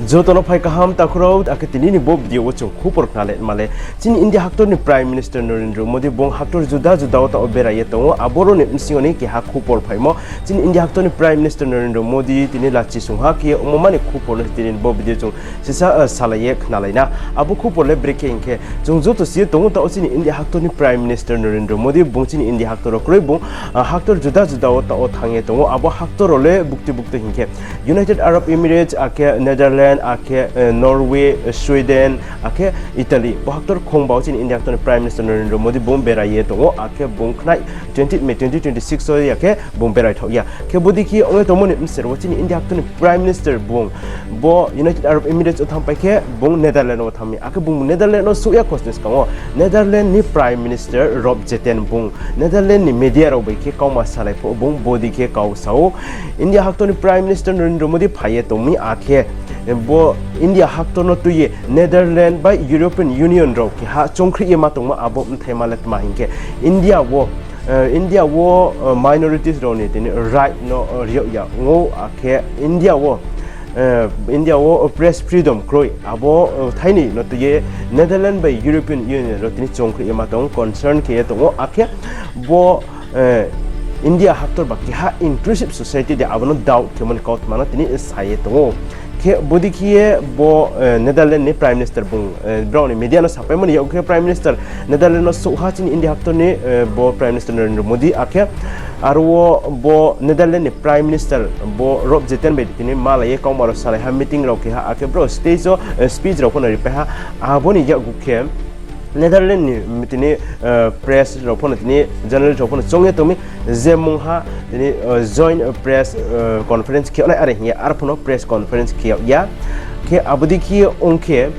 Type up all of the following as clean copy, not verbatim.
Jotono phai kaham takhro akitini ni bob dio chung khupor knale male chin India haktor ni Prime Minister Narendra Modi bong haktor juda juda ta obera ye to aboro ni msingoni ki ha khupor phai mo chin India haktor ni Prime Minister Narendra Modi tini lachi sungha ki omomani khupor ni tini bob dio chung sisa salaye knale na abu khupor le breaking ke chung joto si to ta chin India haktor ni Prime Minister Narendra Modi bong chin India haktor kroi bong haktor juda juda ta o thange to abu haktor le bukti hinke United Arab Emirates ake Netherlands ake Norway, Sweden, ake Italy. Bohaktor khongbao chin India haktor Prime Minister Narendra Modi bom berai to ake bom khnai 20 May 2026 so ake bom berai thok ya. Ke bodi ki ong to mon mser chin India haktor Prime Minister bom bo United Arab Emirates otham pai ke bom Netherlands othami ake bom Netherlands no su ya cosnes ka Netherlands ni Prime Minister Rob Jetten bom Netherlands ni media ro bai ke kauma salai pho bom bodi ke kau sau India haktor Prime Minister Narendra Modi phaye to mi ake bo India haktor no tuye Netherlands by European Union ro ki ha chongkhri ye ma tongma abo thema let ma hinke India wo minorities ro ni tin right no ryo ya ngo ake India wo press freedom kroi abo thaini no tuye Netherlands by European Union ro tin chongkhri ye ma tong concern ke to ngo ake bo India haktor ba ki ha inclusive society de abo no doubt keman kaut mana tin sai to ke bodi kiye bo Netherlands ni Prime Minister bung brown ni media no sapai mani ke Prime Minister Netherlands no soha chin India haktor ni bo Prime Minister Narendra Modi ake arwo bo Netherlands ni Prime Minister bo Rob Jetten be tini malaye kaumaro sale ha meeting ro ke ha ake bro stage speech ro phone ripe ha aboni ya gukhe Netherlands ni tini press ro phone tini journalist ro phone chonge tomi zemung ha tini joint press conference ke ona are ya ar phono press conference ke ya ke abudi ki onke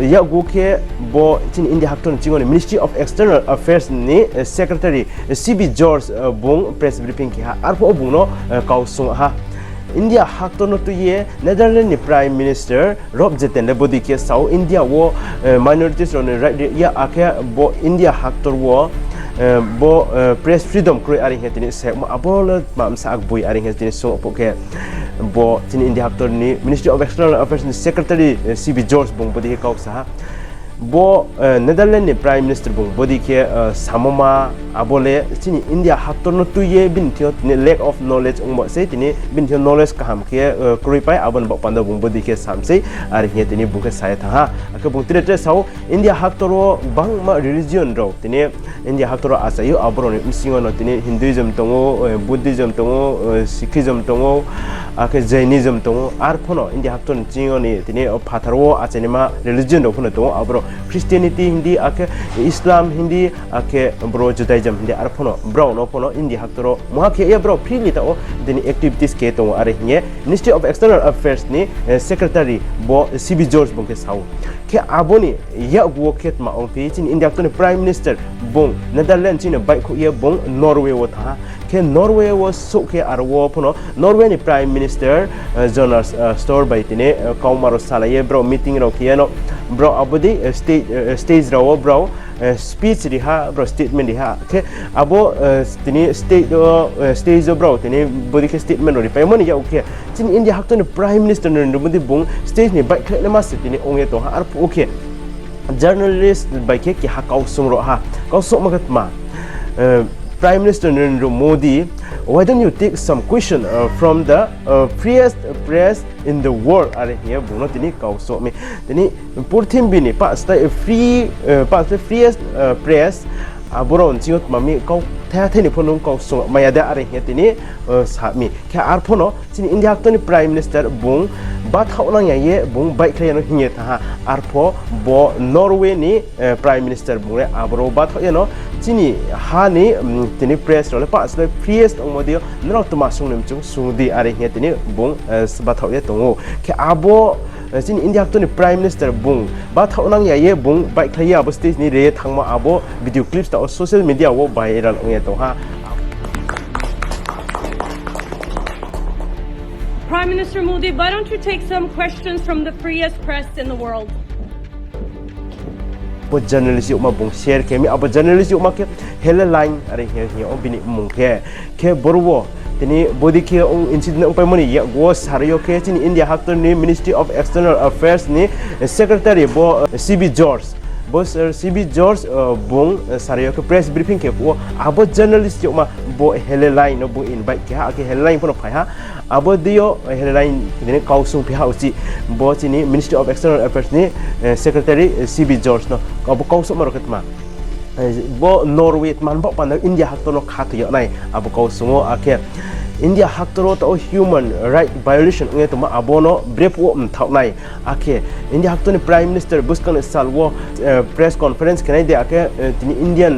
ya guke bo chin India hakton chingoni Ministry of External Affairs ni secretary CB George bung press briefing ki ha ar pho bung no kausung ha India haktor no tuye Netherlands ni Prime Minister Rob Jetten le bodi ke sau India wo minorities ro right ya ake bo India haktor wo bo press freedom kroi ari hetini se abol mam sa agbui ari hetini so poke bo tin India haktor ni Ministry of External Affairs ni secretary CB George bong bodi ke kauksa bo Netherlands ni Prime Minister bong bodi ke samoma abole tin India haktor no tuye bin thio lack of knowledge ong se tini bin thio knowledge kaham ke kroi pai abon bok panda bong bodi ke samse ari hetini buke sai tha ake bong tre sau India haktor bang ma religion ro tini India haktor asayu abro ni msingo no tini Hinduism tongo Buddhism tongo Sikhism tongo ake Jainism tongo ar phono India haktor chingo ni tini phatharwo achenima religion ro phono tongo abro Christianity hindi ake Islam hindi ake bro Judaism hindi ar phono bro no phono India haktor moha ke ya bro freely ta o tini activities ke tongo are hinge Ministry of External Affairs ni secretary bo CB George bong ke sau ke aboni ya go ket ma ong pe chin India haktor Prime Minister bong Netherlands chin bai khu ye bong Norway wo tha ke Norway was so ke arwo phono Norway ni Prime Minister Jonas store by tine kaumaro salaye bro meeting ro kiano bro abodi stage ro bro speech riha bro statement riha ke abo tini stage bro tini body ke statement ri paimoni ya okay chin India hakton Prime Minister Narendra Modi bong stage ni bai khle ma se tini onge to ha ar okay journalist bai ke ki ha kausung ro ha kausuk magat ma Prime Minister Narendra Modi, why don't you take some question from the freest press in the world? Are here, buno tini kau so me. Tini purthim bini pas the freest press. Aboron ciot mami kau tha ni phonung kau so mayada are here tini sami. Kya ar phono tini India hakton Prime Minister bung bat haunang ye bung baik kaya no hinge tha ar pho bo Norway ni Prime Minister bung le abro bat ya no Cini hani tini press role pas le freest ong modio nro to masung nem chung sungdi are he tini bung bathau ye tongo ke abo cini India hakton Prime Minister bung bathau nang ya ye bung bai khaya abo stage ni re thangma abo video clips ta social media wo viral ong ye to ha Prime Minister Modi, why don't you take some questions from the freest press in the world? bo journalist yu ma bung share ke mi abo journalist yu ma ke headline are he o bini mung ke borwo tini body ke ong incident ong pemoni ya go sario ke tini India haktor ni Ministry of External Affairs ni secretary bo CB George bos CB George bung sario ke press briefing ke bo abo journalist yo ma bo headline no bo invite ke ha ke headline pun phai ha abo dio headline ni kausung phi ha uchi bo tini Ministry of External Affairs ni secretary CB George no abo kausung maroket ma bo Norway man bo pan India haktor no khat yo nai abo kausungo ake India haktor to human right violation nge to ma abono brep wo thau nai ake India haktor ni Prime Minister buskan salwo press conference kanai de ake tini Indian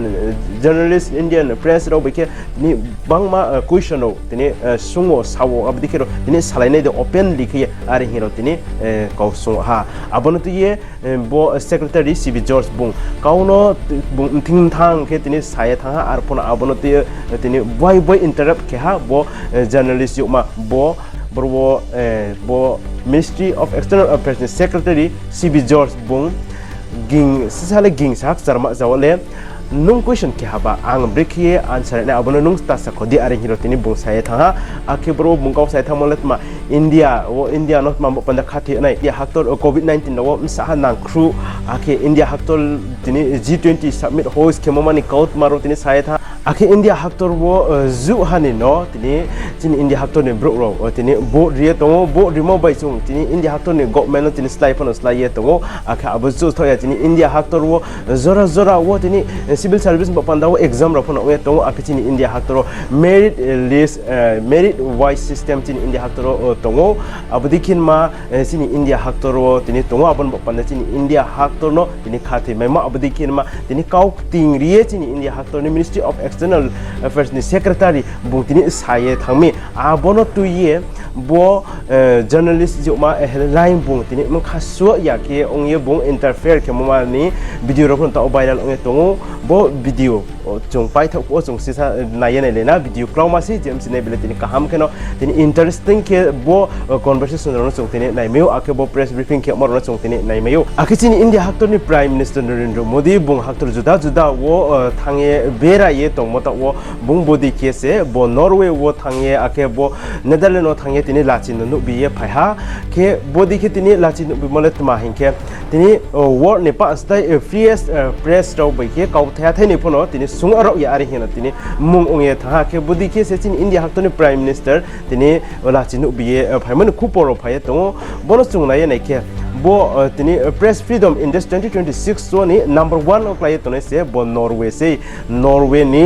journalist Indian press ro beke ni bangma question no tini sungo sawo abdikero tini salai nei de open likhe are hero tini kausung ha abono to ye bo secretary CB George bung kauno bung thing thang ke tini saya thang ar pon abono to tini boy interrupt ke ha bo journalist yuk ma bo Ministry of External Affairs Secretary CB George bung ging sisale ging sak sarma zawale nung question ke haba ang brekie answer na abono nung stasa ko di are hiro tini bung saya thanga ake bro bung kau saya thamolet ma India not ma panda khati nai ya haktor COVID-19 no sa nang crew ake India haktor tini G20 summit host ke momani kaut maro tini saya tha ake India haktor wo zu hani no tini India haktor ni bro ro tini bo rie tongo bo remo bai chung tini India haktor ni government tini slide pon slide ye tongo ake abuzu thoya tini India haktor wo zora wo tini civil service ba panda wo exam ro pon we tongo ake tini India haktor merit list merit wise system tini India haktor tongo abudikin ma tini India haktor wo tini tongo abon ba panda tini India haktor no tini khati mema abudikin ma tini kau ting rie tini India haktor ni Ministry of External Affairs ni secretary bung tini saye thangmi abono tu ye bo journalist jo ma headline bung tini mang khaswa ya ke ong ye bung interfere ke moma ni video ro pon ta viral ong tongo bo video chung pai thak ko chung sisa naye ne lena video kloma si james ne bele tini kaham ke no tini interesting ke bo conversation ro chung tini nai meu ake bo press briefing ke mor ro chung tini nai meu ake tini India haktor ni Prime Minister Narendra Modi bung haktor juda wo thange bera ye tong mota wo bung bodi ke se bo Norway wo thange ake bo Netherlands wo thange tini lachin nu bi ye phai ha ke bodi ke tini lachin bi molet ma hinke tini world ne pa stai freest press ro bai ke kau thya thai ni phono tini sung aro ya ari hena tini mung ong ye tha ke bodi ke se tini India haktor ni Prime Minister tini lachin nu bi ye phai man khupor phai to bono chung na ye nei ke bo tini press freedom index 2026 so ni number 1 oklai to ne se bo Norway ni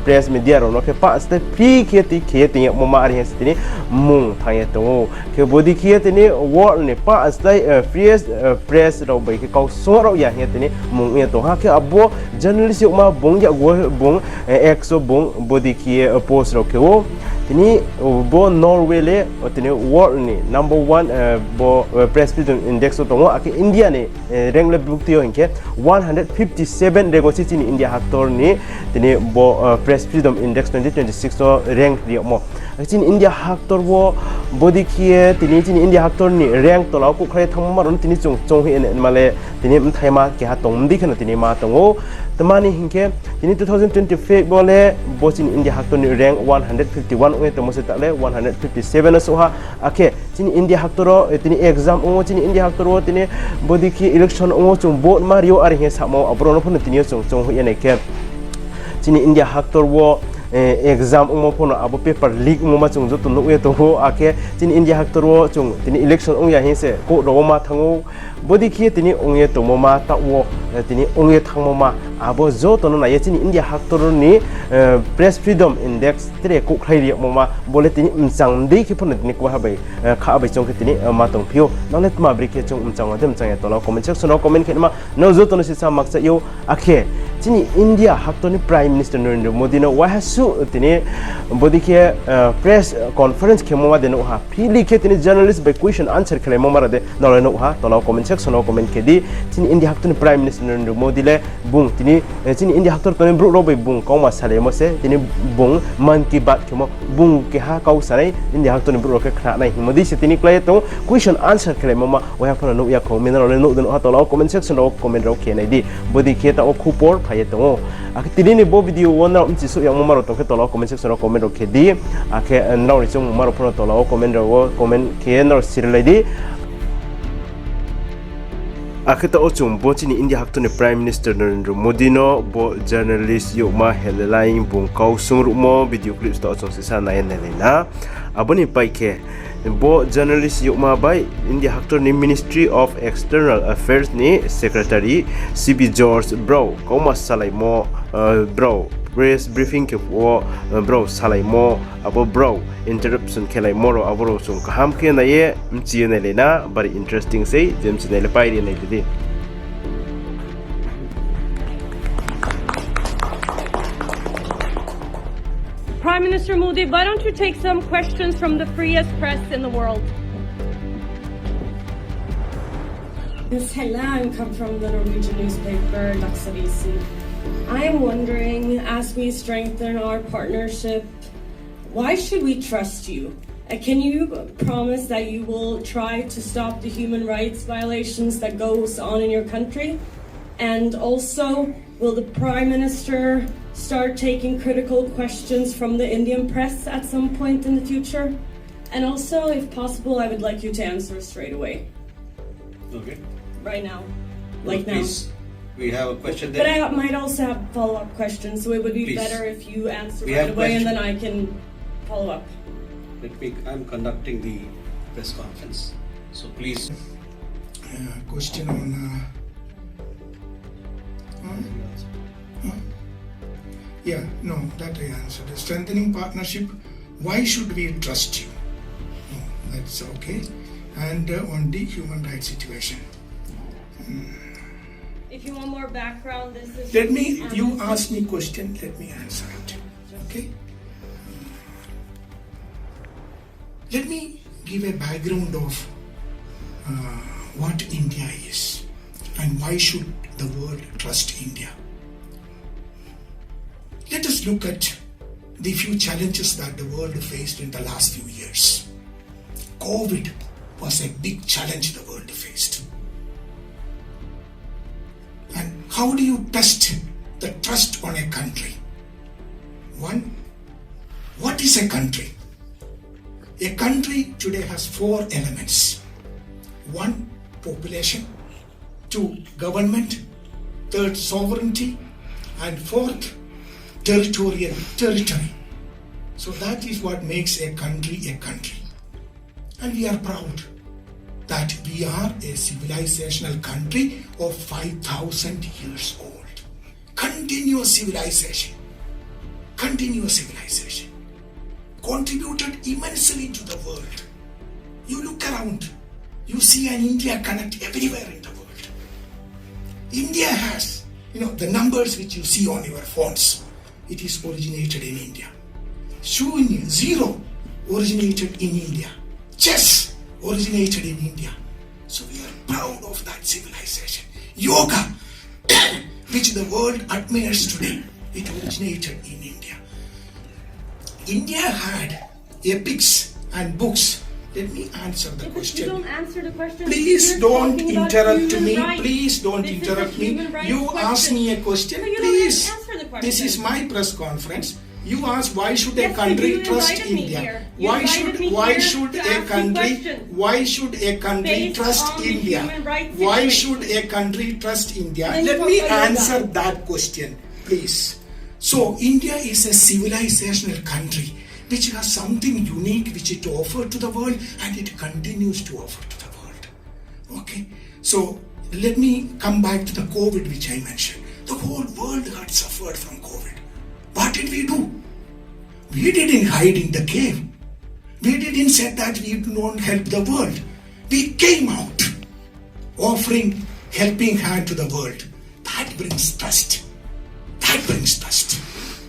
press media ro no ke pa ste free ke ti moma ari hen tini mung thang to ke bodi ke tini world ni pa ste freest press ro bai ke kau so ro ya hen tini mung ye to ha ke abo journalist ma bong ya go bong exo bong bodi ke post ro ke wo tini bo Norway le tini world ni number 1 bo press freedom index to ngo ake India ni rank le bukti yo hinke 157 rego si tini India haktor ni tini bo press freedom index 2026 to rank ri mo tini India haktor wo body kie tini India haktor ni rank to la ku khre thang ma ron tini chung hi en male tini thaima ke ha tong di khana tini ma tongo tamani hinke tini 2025 bole bo tini India haktor ni rank 151 we to mo se ta le 157 so ha ake tini India haktor tini exam o tini India haktor tini body ki election o chung vote mario ari he samo abro no phone tini chung hi en ke tini India haktor wo exam mo phono abo paper leak mo ma chung joto no we to ho ake tini India haktor wo chung tini election ong ya he se ko ro ma thango body ki tini ong ye to mo ma ta wo tini ong ye thang mo ma abo zo to no na ye tini India haktor ni press freedom index tre ko khlai ri mo ma bole tini mchang dei ki phone tini ko ha bai kha bai chung ki tini ma tong phio na let ma bri ke chung mchang dem chang to la comment section no comment ke ma no zo to no si sa mak sa yo ake tini India haktor ni Prime Minister Narendra Modi no wa hasu tini body ke press conference ke mo ma de no ha phili ke tini journalist by question answer khle mo mara de no no ha to la comment section no comment ke di tini India haktor ni Prime Minister Narendra Modi le bung tini India haktor to ni bro ro bai bung ko ma sale mo se tini bung man ki bat ke mo bung ke ha kau sare India haktor ni bro ke khna nai modi se tini klai to question answer khle mo ma wa ha phone no ya comment no no ha to la comment section no comment ro ke nai di body ke ta o khupor khaya to tini ni bo video one na umchi su yang maro to ke to comment section ro comment ro ke di ake no ri chung maro phone to lo comment ro comment ke no sirlai di Akita ochung bo chini India hakto ni Prime Minister Narendra Modi no bo journalist yo ma headline bung kau sungru mo video clips to ochung sisa na na aboni pai ke bo journalist yo ma bai India hakto ni Ministry of External Affairs ni Secretary CB George Bru kau ma salai mo Bru press briefing ke wo bro salai mo abo bro interruption kelai moro aboro sung kaham ke na ye mchi na le na very interesting say james na le pai ri na di Prime Minister Modi, why don't you take some questions from the freest press in the world? Ms. Helland come from the Norwegian newspaper Dagsavisen. I am wondering, as we strengthen our partnership, why should we trust you? Can you promise that you will try to stop the human rights violations that goes on in your country? And also, will the Prime Minister start taking critical questions from the Indian press at some point in the future? And also, if possible, I would like you to answer straight away. Okay. Right now. Well, Like now. please. We have a question But there. I might also have follow-up questions, so it would be Please. better if you answer We right have away and question. then I can follow up. I'm conducting the press conference, so please. Question on yeah, no, that I answered. Strengthening partnership, why should we trust you? That's okay. And on the human rights situation. If you want more background, this is... You ask me question, let me answer it. Okay? Let me give a background of what India is and why should the world trust India. Let us look at the few challenges that the world faced in the last few years. COVID was a big challenge the world faced. And how do you test the trust on a country? One, what is a country? A country today has 4 elements. 1, population. 2, government. 3rd, sovereignty. And 4th, territory. So that is what makes a country a country. And we are proud that we are a civilizational country of 5,000 years old. Continuous civilization. Contributed immensely to the world. You look around, you see an India connect everywhere in the world. India has, the numbers which you see on your phones, it is originated in India. Shunya, 0, originated in India. Chess, originated in India. So we are proud of that civilization. Yoga, which the world admires today, it originated in India. India had epics and books. Let me answer the question. You don't answer the question. Please You're don't talking about interrupt human me. rights. Please don't This is a interrupt me. human rights You ask me a question. No, you don't Please. answer the question. This is my press conference. You ask why should a Yes, but country you trust invited me India? here. You Why invited me should here to a ask you country questions based trust on the India? human rights Why situation. should a country trust India? Then you Let me talk about answer yoga. that question, please. So India is a civilizational country which has something unique which it offered to the world and it continues to offer to the world. Okay, so let me come back to the COVID which I mentioned. The whole world had suffered from COVID. What did we do? We didn't hide in the cave. We didn't say that we don't help the world. We came out offering helping hand to the world. That brings trust.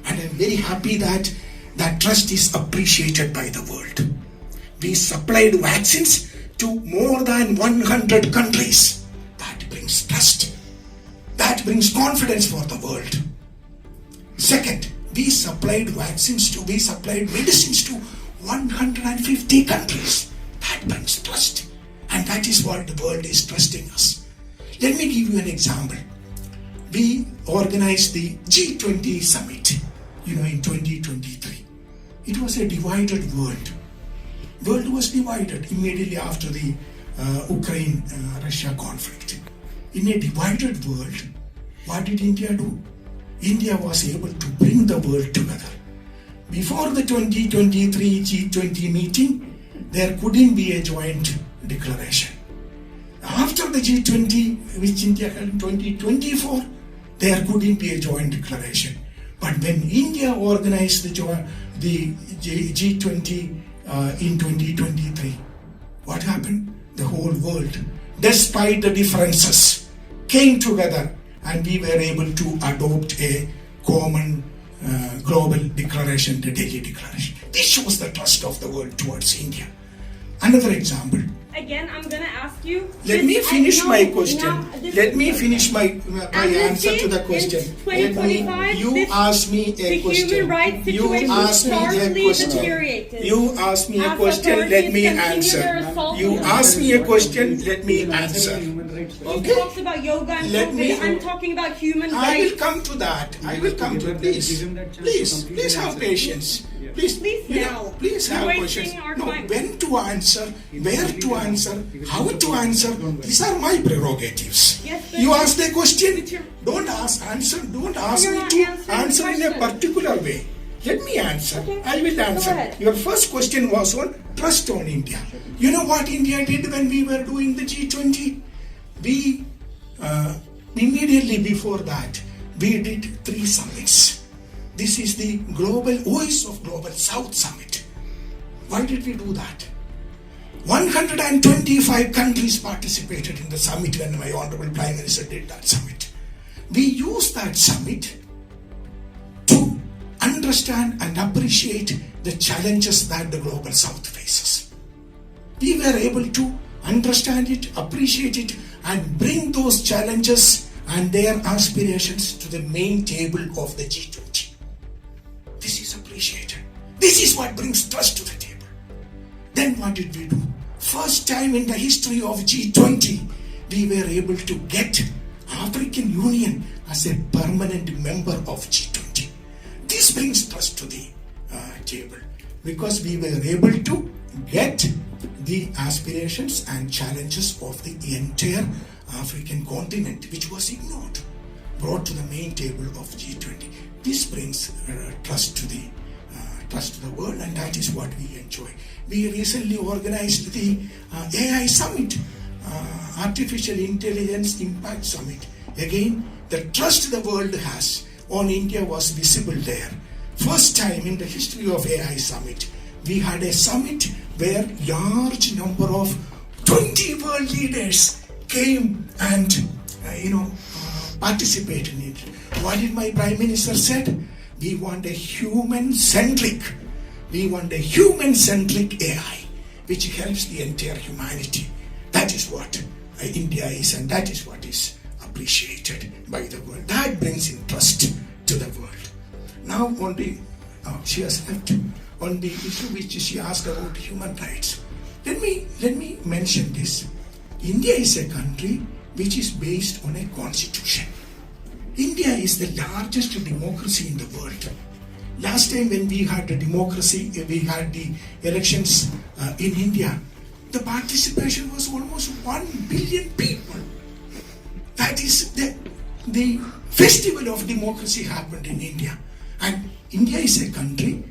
And I'm very happy that that trust is appreciated by the world. We supplied vaccines to more than 100 countries. That brings trust. That brings confidence for the world. Second, we supplied medicines to 150 countries. That brings trust. And that is what the world is trusting us. Let me give you an example. we organized the G20 summit, in 2023. It was a divided world. World was divided immediately after the Ukraine-Russia conflict. In a divided world, what did India do? India was able to bring the world together. Before the 2023 G20 meeting, there couldn't be a joint declaration. After the G20, which India held in 2024, there couldn't be a joint declaration. But when India organized the G20 in 2023, what happened? The whole world, despite the differences, came together and we were able to adopt a common global declaration, the Delhi Declaration. This shows the trust of the world towards India. Another example. Again, I'm going to ask you. Let me finish my question. Let me finish my answer to the question. You ask me a question. You ask me a question. You ask me a question. Let me answer. You ask me a question. Let me answer. He talks about yoga and I'm talking about human rights. I will come to that. I will come to it. Please have patience. Please have questions. No, when to answer, where to answer, how to answer. These are my prerogatives. You ask the question. Don't ask me to answer in a particular way. Let me answer. Okay. I will answer. Your first question was on trust on India. You know what India did when we were doing the G20? We immediately before that, we did 3 summits. This is the Global Voice of Global South Summit. Why did we do that? 125 countries participated in the summit when my Honorable Prime Minister did that summit. We used that summit to understand and appreciate the challenges that the Global South faces. We were able to understand it, appreciate it, and bring those challenges and their aspirations to the main table of the G20. This is appreciated. This is what brings trust to the table. Then what did we do? First time in the history of G20, we were able to get African Union as a permanent member of G20. This brings trust to the table because we were able to get the aspirations and challenges of the entire African continent, which was ignored, brought to the main table of G20. This brings trust to the world, and that is what we enjoy. We recently organized the AI Summit, Artificial Intelligence Impact Summit. Again, the trust the world has on India was visible there. First time in the history of AI Summit, we had a summit where large number of 20 world leaders came and participated in it. What did my Prime Minister said? We want a human-centric AI which helps the entire humanity. That is what India is, and that is what is appreciated by the world. That brings in trust to the world. Now on the she has left on the issue which she asked about human rights. Let me mention this. India is a country which is based on a constitution. India is the largest democracy in the world. Last time when we had the democracy, we had the elections in India, the participation was almost 1 billion people. That is the festival of democracy happened in India. And India is a country,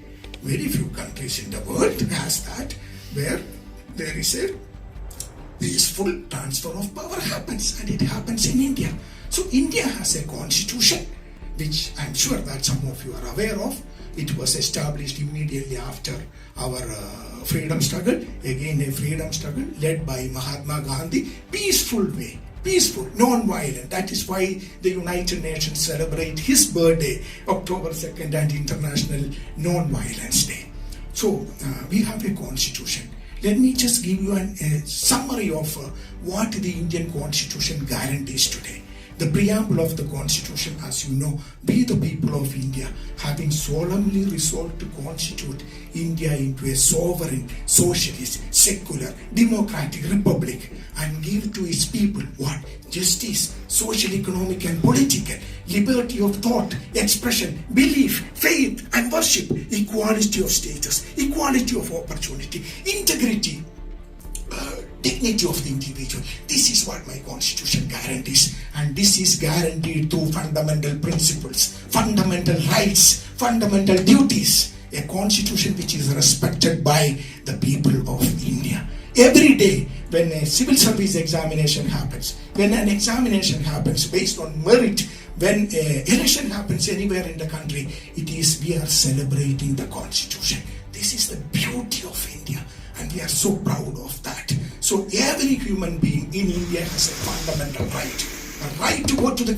very few countries in the world has that, where there is a peaceful transfer of power happens, and it happens in India. So India has a constitution, which I'm sure that some of you are aware of. It was established immediately after our freedom struggle. Again, a freedom struggle led by Mahatma Gandhi. Peaceful way, peaceful, non-violent. That is why the United Nations celebrate his birthday, October 2nd, and International Non-Violence Day. So we have a constitution. Let me just give you a summary of what the Indian constitution guarantees today. The preamble of the Constitution, as you know, we the people of India, having solemnly resolved to constitute India into a sovereign, socialist, secular, democratic republic and give to its people what? Justice, social, economic and political, liberty of thought, expression, belief, faith and worship, equality of status, equality of opportunity, integrity, dignity of the individual. This is what my constitution guarantees, and this is guaranteed through fundamental principles, fundamental rights, fundamental duties. A constitution which is respected by the people of India. Every day when a civil service examination happens, when an examination happens based on merit, when an election happens anywhere in the country, we are celebrating the constitution. This is the beauty of India, and we are so proud of that. So every human being in India has a fundamental right to go to the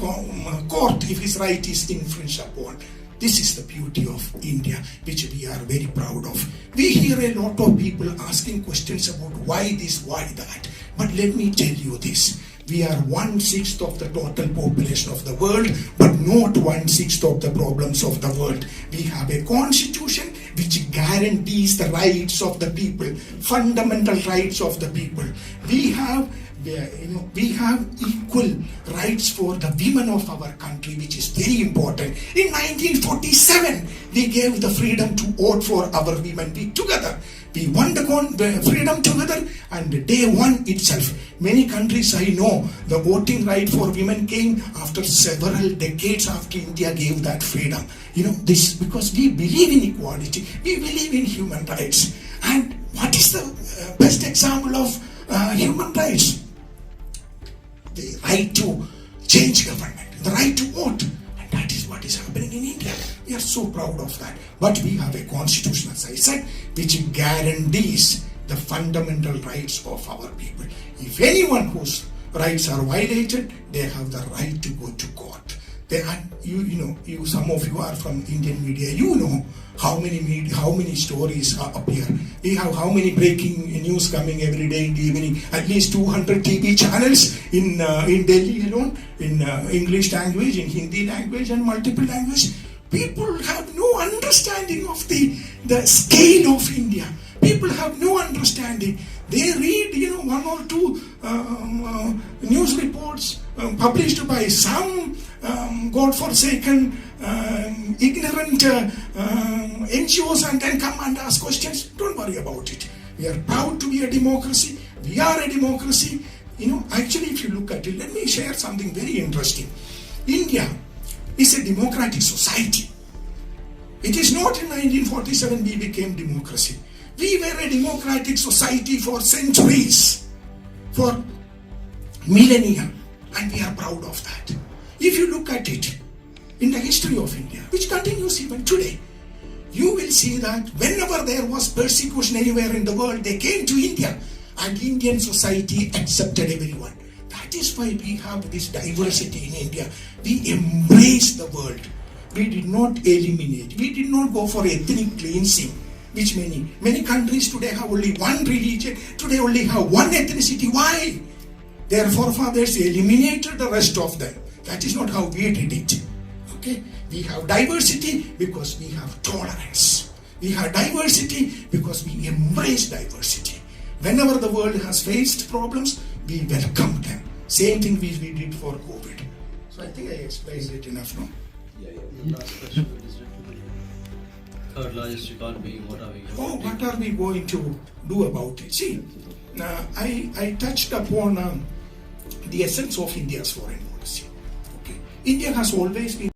court if his right is infringed upon. This is the beauty of India, which we are very proud of. We hear a lot of people asking questions about why this, why that. But let me tell you this. We are 1/6 of the total population of the world, but not 1/6 of the problems of the world. We have a constitution which guarantees the rights of the people, fundamental rights of the people. We have equal rights for the women of our country, which is very important. In 1947, we gave the freedom to vote for our women. We won the freedom together, and day one itself. Many countries I know, the voting right for women came after several decades after India gave that freedom. This because we believe in equality, we believe in human rights. And what is the best example of human rights? The right to change government, the right to vote. And that is what is happening in India. We are so proud of that. But we have a constitution, as I said, which guarantees the fundamental rights of our people. If anyone whose rights are violated, they have the right to go to court. Some of you are from Indian media. You know how many stories appear. We have how many breaking news coming every day in the evening. At least 200 TV channels in Delhi alone, in English language, in Hindi language, and multiple languages. People have no understanding of the scale of India. People have no understanding. They read, one or two news reports published by some God-forsaken, ignorant NGOs, and then come and ask questions. Don't worry about it. We are proud to be a democracy. We are a democracy. Actually, if you look at it, let me share something very interesting. India is a democratic society. It is not in 1947 we became democracy. We were a democratic society for centuries, for millennia, and we are proud of that. If you look at it in the history of India, which continues even today, you will see that whenever there was persecution anywhere in the world, they came to India, and Indian society accepted everyone. That is why we have this diversity in India. We embrace the world. We did not eliminate. We did not go for ethnic cleansing, which many countries today have only one religion, today only have one ethnicity. Why? Their forefathers eliminated the rest of them. That is not how we did it. Okay? We have diversity because we have tolerance. We have diversity because we embrace diversity. Whenever the world has faced problems, we welcome them. Same thing we did for COVID. So I think I explained it enough, no? Yeah. The last question is third largest economy. What are we going to do about it? See, I touched upon the essence of India's foreign policy. Okay, India has always been